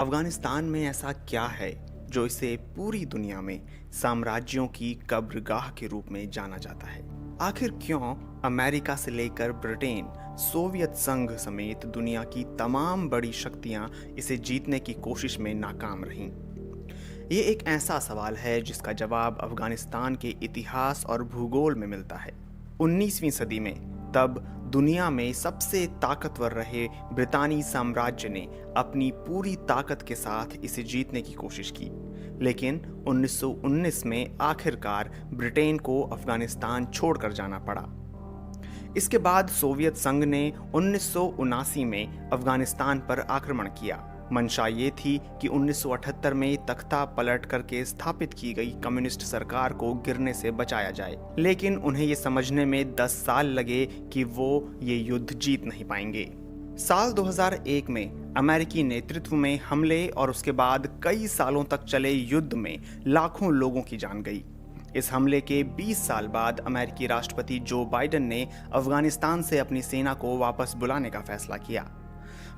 अफगानिस्तान में ऐसा क्या है जो इसे पूरी दुनिया में साम्राज्यों की कब्रगाह के रूप में जाना जाता है? आखिर क्यों अमेरिका से लेकर ब्रिटेन, सोवियत संघ समेत दुनिया की तमाम बड़ी शक्तियां इसे जीतने की कोशिश में नाकाम रहीं? ये एक ऐसा सवाल है जिसका जवाब अफगानिस्तान के इतिहास और भूगोल में मिलता है। 19वीं सदी में तब दुनिया में सबसे ताकतवर रहे ब्रितानी साम्राज्य ने अपनी पूरी ताकत के साथ इसे जीतने की कोशिश की, लेकिन 1919 में आखिरकार ब्रिटेन को अफगानिस्तान छोड़कर जाना पड़ा। इसके बाद सोवियत संघ ने 1979 में अफगानिस्तान पर आक्रमण किया। मंशा ये थी कि 1978 में तख्ता पलट करके स्थापित की गई कम्युनिस्ट सरकार को गिरने से बचाया जाए, लेकिन उन्हें ये समझने में 10 साल लगे कि वो ये युद्ध जीत नहीं पाएंगे। साल 2001 में अमेरिकी नेतृत्व में हमले और उसके बाद कई सालों तक चले युद्ध में लाखों लोगों की जान गई। इस हमले के 20 साल बाद अमेरिकी राष्ट्रपति जो बाइडेन ने अफगानिस्तान से अपनी सेना को वापस बुलाने का फैसला किया।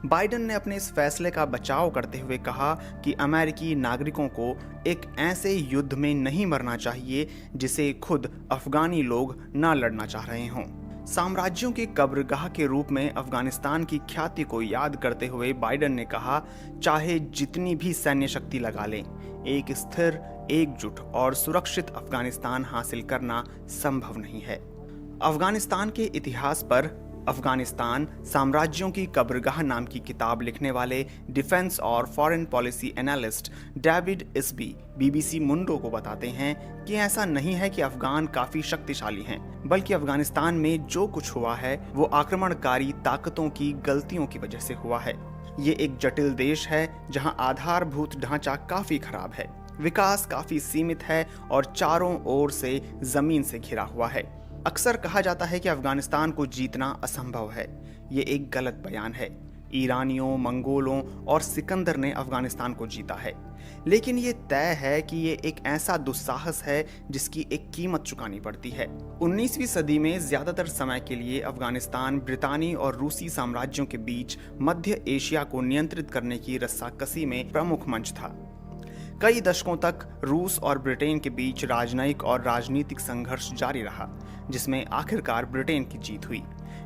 बाइडेन ने अपने इस फैसले का बचाव करते हुए कहा कि अमेरिकी नागरिकों को एक ऐसे युद्ध में नहीं मरना चाहिए जिसे खुद अफगानी लोग न लड़ना चाह रहे हों। साम्राज्यों की कब्रगाह के रूप में अफगानिस्तान की ख्याति को याद करते हुए बाइडेन ने कहा, चाहे जितनी भी सैन्य शक्ति लगा लें, एक स्थिर, एकजुट और सुरक्षित अफगानिस्तान हासिल करना संभव नहीं है। अफगानिस्तान के इतिहास पर अफगानिस्तान साम्राज्यों की कब्रगाह नाम की किताब लिखने वाले डिफेंस और foreign policy analyst David Isby BBC Mundo को बताते हैं कि ऐसा नहीं है कि अफगान काफी शक्तिशाली हैं, बल्कि अफगानिस्तान में जो कुछ हुआ है वो आक्रमणकारी ताकतों की गलतियों की वजह से हुआ है। ये एक जटिल देश है जहां आधारभूत ढांचा काफी खराब है, विकास काफी सीमित है और चारों ओर से जमीन से घिरा हुआ है। अक्सर कहा जाता है कि अफगानिस्तान को जीतना असंभव है। ये एक गलत बयान है। ईरानियों, मंगोलों और सिकंदर ने अफगानिस्तान को जीता है, लेकिन ये तय है कि ये एक ऐसा दुस्साहस है जिसकी एक कीमत चुकानी पड़ती है। 19वीं सदी में ज्यादातर समय के लिए अफगानिस्तान ब्रितानी और रूसी साम्राज्यों के बीच मध्य एशिया को नियंत्रित करने की रस्साकसी में प्रमुख मंच था। कई दशकों तक रूस और ब्रिटेन के बीच राजनयिक और राजनीतिक संघर्ष जारी रहा, जिसमें आखिरकार ब्रिटेन की जीत हुई,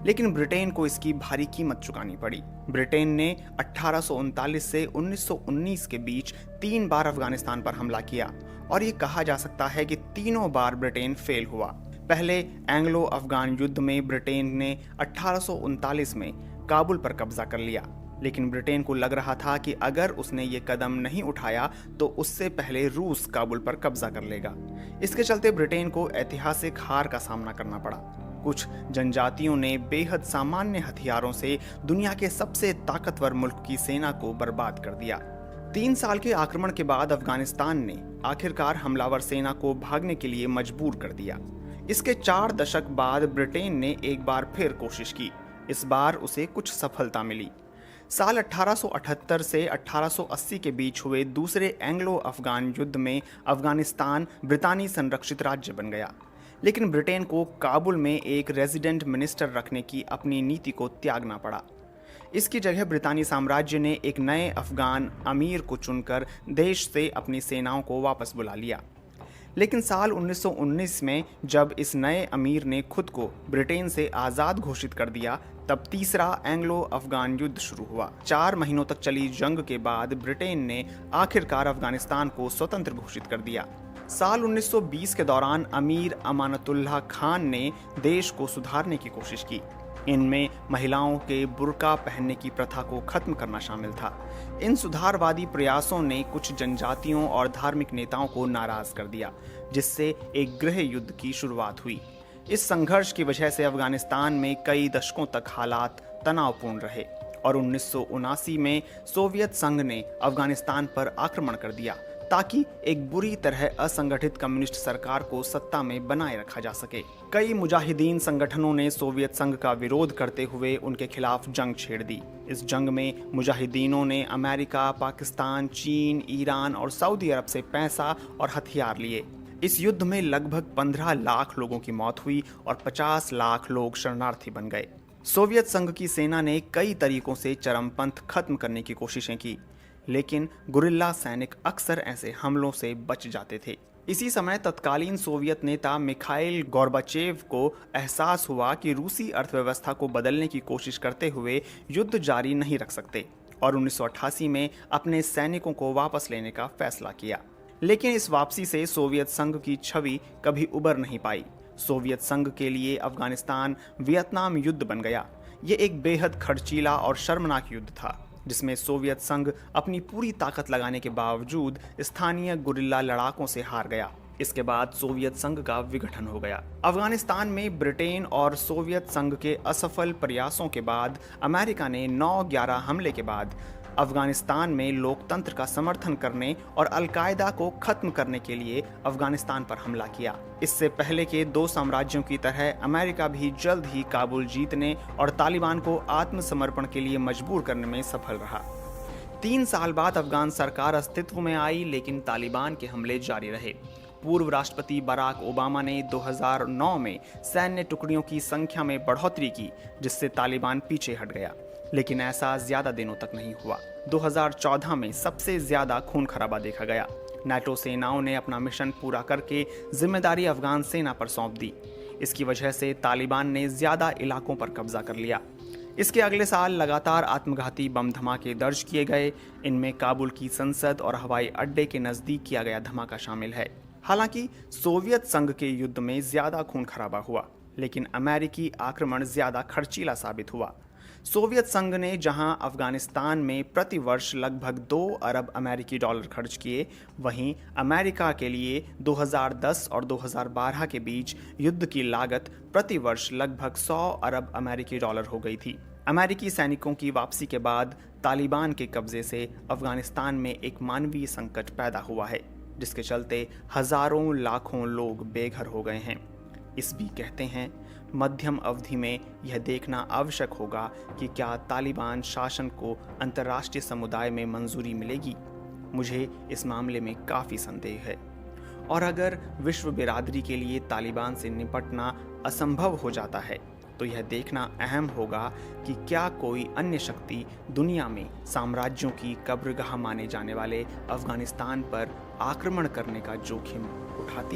लेकिन ब्रिटेन को इसकी भारी कीमत चुकानी पड़ी। ब्रिटेन ने 1839 से 1919 के बीच 3 बार अफगानिस्तान पर हमला किया और ये कहा जा सकता है कि तीनों बार ब्रिटेन फेल हुआ। पहले एंग्लो अफगान युद्ध में ब्रिटेन ने 1839 में काबुल पर कब्जा कर लिया, लेकिन ब्रिटेन को लग रहा था कि अगर उसने ये कदम नहीं उठाया तो उससे पहले रूस काबुल पर कब्जा कर लेगा। इसके चलते ब्रिटेन को ऐतिहासिक हार का सामना करना पड़ा। कुछ जनजातियों ने बेहद सामान्य हथियारों से दुनिया के सबसे ताकतवर मुल्क की सेना को बर्बाद कर दिया। 3 साल के आक्रमण के बाद अफगानिस्तान ने आखिरकार हमलावर सेना को भागने के लिए मजबूर कर दिया। इसके 4 दशक बाद ब्रिटेन ने एक बार फिर कोशिश की। इस बार उसे कुछ सफलता मिली। साल 1878 से 1880 के बीच हुए दूसरे एंग्लो अफगान युद्ध में अफगानिस्तान ब्रितानी संरक्षित राज्य बन गया, लेकिन ब्रिटेन को काबुल में एक रेजिडेंट मिनिस्टर रखने की अपनी नीति को त्यागना पड़ा। इसकी जगह ब्रितानी साम्राज्य ने एक नए अफगान अमीर को चुनकर देश से अपनी सेनाओं को वापस बुला लिया। लेकिन साल 1919 में जब इस नए अमीर ने खुद को ब्रिटेन से आज़ाद घोषित कर दिया, तब तीसरा एंग्लो अफगान युद्ध शुरू हुआ। 4 महीनों तक चली जंग के बाद ब्रिटेन ने आखिरकार अफगानिस्तान को स्वतंत्र घोषित कर दिया। साल 1920 के दौरान अमीर अमानतुल्लाह खान ने देश को सुधारने की कोशिश की। इनमें महिलाओं के बुर्का पहनने की प्रथा को खत्म करना शामिल था। इन सुधारवादी प्रयासों ने कुछ जनजातियों और धार्मिक नेताओं को नाराज कर दिया, जिससे एक गृह युद्ध की शुरुआत हुई। इस संघर्ष की वजह से अफगानिस्तान में कई दशकों तक हालात तनावपूर्ण रहे और 1979 में सोवियत संघ ने अफगानिस्तान पर आक्रमण कर दिया ताकि एक बुरी तरह असंगठित कम्युनिस्ट सरकार को सत्ता में बनाए रखा जा सके। कई मुजाहिदीन संगठनों ने सोवियत संघ का विरोध करते हुए उनके खिलाफ जंग छेड़ दी। इस जंग में मुजाहिदीनों ने अमेरिका, पाकिस्तान, चीन, ईरान और सऊदी अरब से पैसा और हथियार लिए। इस युद्ध में लगभग 15 लाख लोगों की मौत हुई और 50 लाख लोग शरणार्थी बन गए। सोवियत संघ की सेना ने कई तरीकों से चरमपंथ खत्म करने की कोशिशें की, लेकिन गुरिल्ला सैनिक अक्सर ऐसे हमलों से बच जाते थे। इसी समय तत्कालीन सोवियत नेता मिखाइल गोर्बाचेव को एहसास हुआ कि रूसी अर्थव्यवस्था को बदलने की कोशिश करते हुए युद्ध जारी नहीं रख सकते और 1988 में अपने सैनिकों को वापस लेने का फैसला किया। लेकिन इस वापसी से सोवियत संघ की छवि कभी उबर नहीं पाई। सोवियत संघ के लिए अफगानिस्तान वियतनाम युद्ध बन गया। ये एक बेहद खर्चीला और शर्मनाक युद्ध था जिसमें सोवियत संघ अपनी पूरी ताकत लगाने के बावजूद स्थानीय गुरिल्ला लड़ाकों से हार गया। इसके बाद सोवियत संघ का विघटन हो गया। अफगानिस्तान में ब्रिटेन और सोवियत संघ के असफल प्रयासों के बाद अमेरिका ने 9/11 हमले के बाद अफगानिस्तान में लोकतंत्र का समर्थन करने और अलकायदा को खत्म करने के लिए अफगानिस्तान पर हमला किया। इससे पहले के 2 साम्राज्यों की तरह अमेरिका भी जल्द ही काबुल जीतने और तालिबान को आत्मसमर्पण के लिए मजबूर करने में सफल रहा। 3 साल बाद अफगान सरकार अस्तित्व में आई, लेकिन तालिबान के हमले जारी रहे। पूर्व राष्ट्रपति बराक ओबामा ने 2009 में सैन्य टुकड़ियों की संख्या में बढ़ोतरी की, जिससे तालिबान पीछे हट गया। लेकिन ऐसा ज्यादा दिनों तक नहीं हुआ। 2014 में सबसे ज्यादा खून खराबा देखा गया। नाटो सेनाओं ने अपना मिशन पूरा करके जिम्मेदारी अफगान सेना पर सौंप दी। इसकी वजह से तालिबान ने ज्यादा इलाकों पर कब्जा कर लिया। इसके अगले साल लगातार आत्मघाती बम धमाके दर्ज किए गए। इनमें काबुल की संसद और हवाई अड्डे के नजदीक किया गया धमाका शामिल है। हालांकि सोवियत संघ के युद्ध में ज्यादा खून खराबा हुआ, लेकिन अमेरिकी आक्रमण ज्यादा खर्चीला साबित हुआ। सोवियत संघ ने जहां अफगानिस्तान में प्रति वर्ष लगभग 2 अरब अमेरिकी डॉलर खर्च किए, वहीं अमेरिका के लिए 2010 और 2012 के बीच युद्ध की लागत प्रति वर्ष लगभग 100 अरब अमेरिकी डॉलर हो गई थी। अमेरिकी सैनिकों की वापसी के बाद तालिबान के कब्जे से अफगानिस्तान में एक मानवीय संकट पैदा हुआ है, जिसके चलते हजारों लाखों लोग बेघर हो गए हैं। इस भी कहते हैं मध्यम अवधि में यह देखना आवश्यक होगा कि क्या तालिबान शासन को अंतर्राष्ट्रीय समुदाय में मंजूरी मिलेगी। मुझे इस मामले में काफ़ी संदेह है। और अगर विश्व बिरादरी के लिए तालिबान से निपटना असंभव हो जाता है, तो यह देखना अहम होगा कि क्या कोई अन्य शक्ति दुनिया में साम्राज्यों की कब्रगाह माने जाने वाले अफगानिस्तान पर आक्रमण करने का जोखिम उठाती